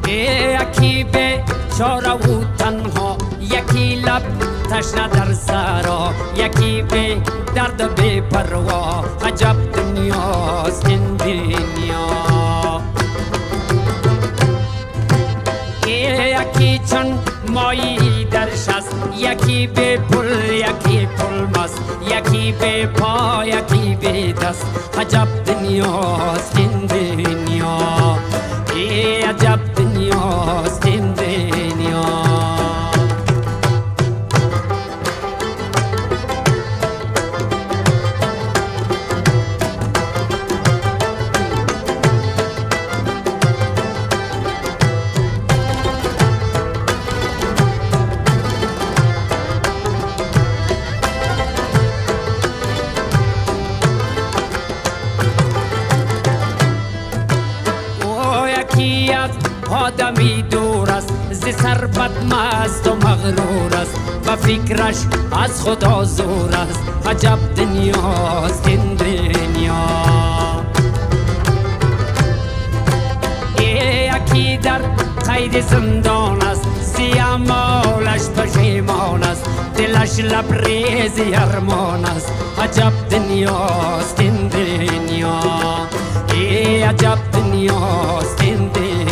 یکی به چاره و تنها، یکی لب تشنه در سرا، یکی به درد بی پروا. عجب دنیاست این دنیا. یکی چون مایی درش است، یکی به پل، یکی پل مست، یکی به پا، یکی به دست. عجب دنیاست این دنیا. عجب دنیاست این دنیا. یکی از آدمی دور است، ز ثروت مست و مغرور است، و فکرش از خدا زور است. عجب دنیاست این دنیا. یکی در قید زندان است، سیامالش پشیمان است، دلش لبریز ارمان است. عجب دنیاست این دنیا. عجب دنیاست این دنیا.